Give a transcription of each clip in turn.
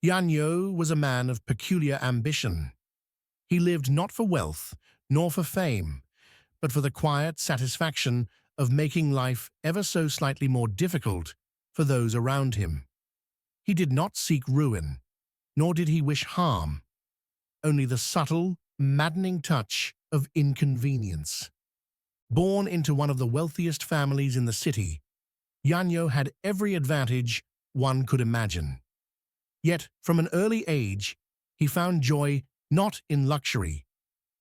Yanyo was a man of peculiar ambition. He lived not for wealth, nor for fame, but for the quiet satisfaction of making life ever so slightly more difficult for those around him. He did not seek ruin, nor did he wish harm, only the subtle, maddening touch of inconvenience. Born into one of the wealthiest families in the city, Yanyo had every advantage one could imagine. Yet, from an early age, he found joy not in luxury,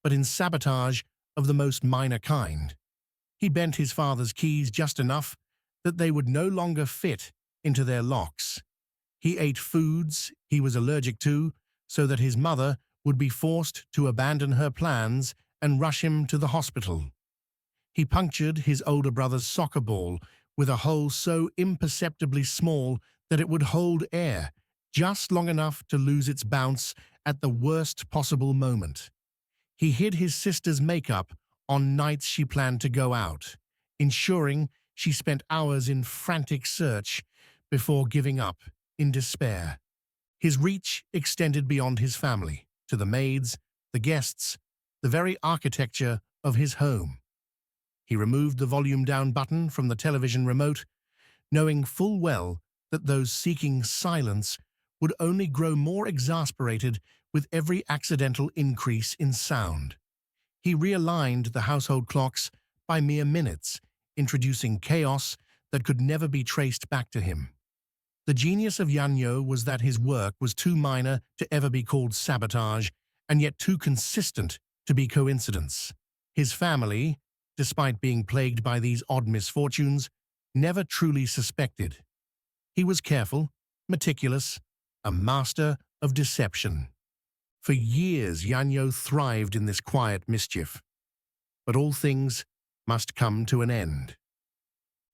but in sabotage of the most minor kind. He bent his father's keys just enough that they would no longer fit into their locks. He ate foods he was allergic to so that his mother would be forced to abandon her plans and rush him to the hospital. He punctured his older brother's soccer ball with a hole so imperceptibly small that it would hold air, just long enough to lose its bounce at the worst possible moment. He hid his sister's makeup on nights she planned to go out, ensuring she spent hours in frantic search before giving up in despair. His reach extended beyond his family, to the maids, the guests, the very architecture of his home. He removed the volume-down button from the television remote, knowing full well that those seeking silence would only grow more exasperated with every accidental increase in sound. He realigned the household clocks by mere minutes, introducing chaos that could never be traced back to him. The genius of Yanyo was that his work was too minor to ever be called sabotage, and yet too consistent to be coincidence. His family, despite being plagued by these odd misfortunes, never truly suspected. He was careful, meticulous, a master of deception. For years, Yanyo thrived in this quiet mischief. But all things must come to an end.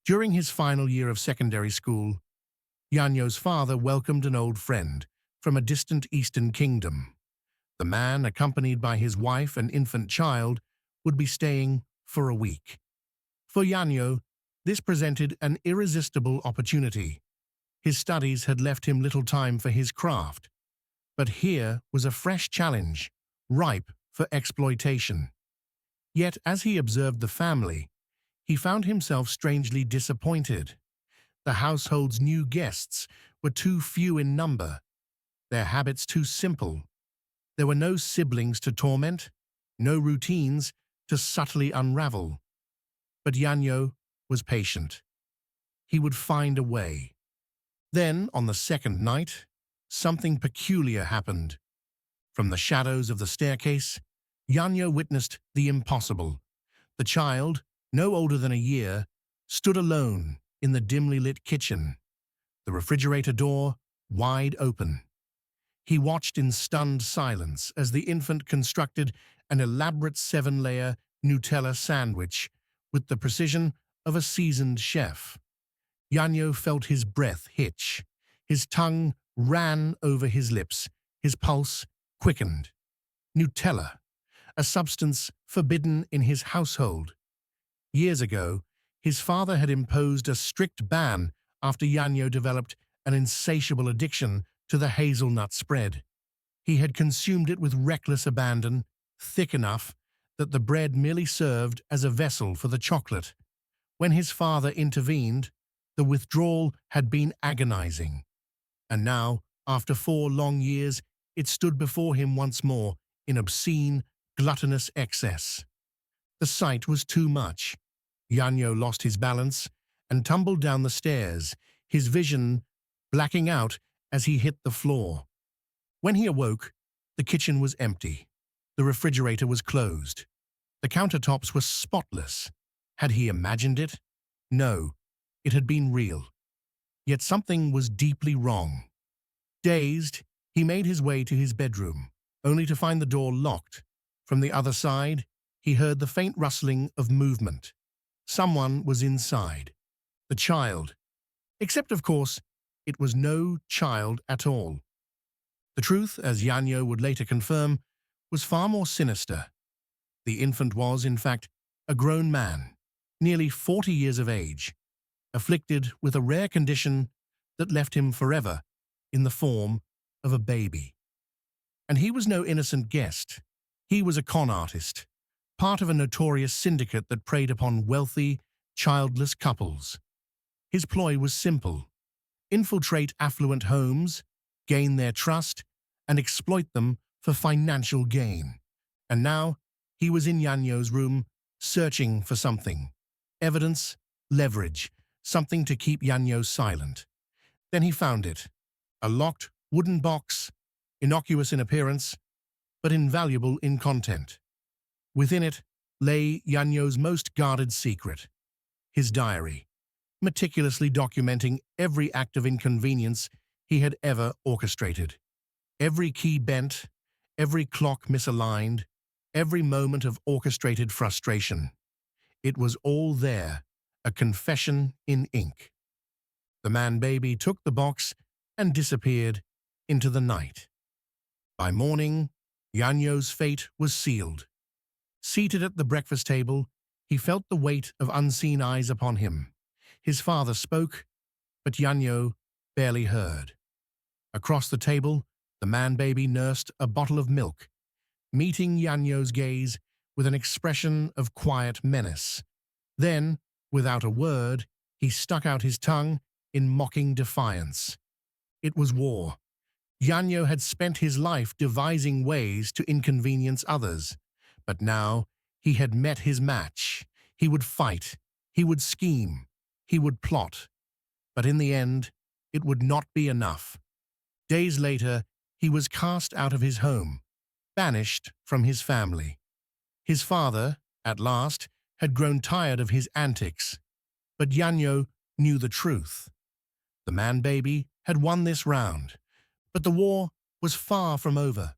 During his final year of secondary school, Yanyo's father welcomed an old friend from a distant eastern kingdom. The man, accompanied by his wife and infant child, would be staying for a week. For Yanyo, this presented an irresistible opportunity. His studies had left him little time for his craft, but here was a fresh challenge, ripe for exploitation. Yet, as he observed the family, he found himself strangely disappointed. The household's new guests were too few in number, their habits too simple. There were no siblings to torment, no routines to subtly unravel. But Yanyo was patient. He would find a way. Then, on the second night, something peculiar happened. From the shadows of the staircase, Yanyo witnessed the impossible. The child, no older than a year, stood alone in the dimly lit kitchen, the refrigerator door wide open. He watched in stunned silence as the infant constructed an elaborate 7-layer Nutella sandwich with the precision of a seasoned chef. Yanyo felt his breath hitch. His tongue ran over his lips. His pulse quickened. Nutella, a substance forbidden in his household. Years ago, his father had imposed a strict ban after Yanyo developed an insatiable addiction to the hazelnut spread. He had consumed it with reckless abandon, thick enough that the bread merely served as a vessel for the chocolate. When his father intervened, the withdrawal had been agonizing. And now, after 4 long years, it stood before him once more in obscene, gluttonous excess. The sight was too much. Yanyo lost his balance and tumbled down the stairs, his vision blacking out as he hit the floor. When he awoke, the kitchen was empty. The refrigerator was closed. The countertops were spotless. Had he imagined it? No, it had been real. Yet something was deeply wrong. Dazed, he made his way to his bedroom, only to find the door locked. From the other side, he heard the faint rustling of movement. Someone was inside. The child. Except, of course, it was no child at all. The truth, as Yanyo would later confirm, was far more sinister. The infant was, in fact, a grown man, nearly 40 years of age, afflicted with a rare condition that left him forever in the form of a baby. And he was no innocent guest. He was a con artist, part of a notorious syndicate that preyed upon wealthy, childless couples. His ploy was simple: infiltrate affluent homes, gain their trust, and exploit them for financial gain. And now he was in Yanyo's room, searching for something. Evidence, leverage, something to keep Yanyo silent. Then he found it. A locked wooden box, innocuous in appearance, but invaluable in content. Within it lay Yanyo's most guarded secret, his diary, meticulously documenting every act of inconvenience he had ever orchestrated. Every key bent, every clock misaligned, every moment of orchestrated frustration. It was all there, a confession in ink. The man-baby took the box and disappeared into the night. By morning, Yanyo's fate was sealed. Seated at the breakfast table, he felt the weight of unseen eyes upon him. His father spoke, but Yanyo barely heard. Across the table, the man-baby nursed a bottle of milk, meeting Yanyo's gaze with an expression of quiet menace. Then, without a word, he stuck out his tongue in mocking defiance. It was war. Yanyo had spent his life devising ways to inconvenience others, but now he had met his match. He would fight, he would scheme, he would plot. But in the end, it would not be enough. Days later, he was cast out of his home, banished from his family. His father, at last, had grown tired of his antics, but Yanyo knew the truth. The man-baby had won this round, but the war was far from over.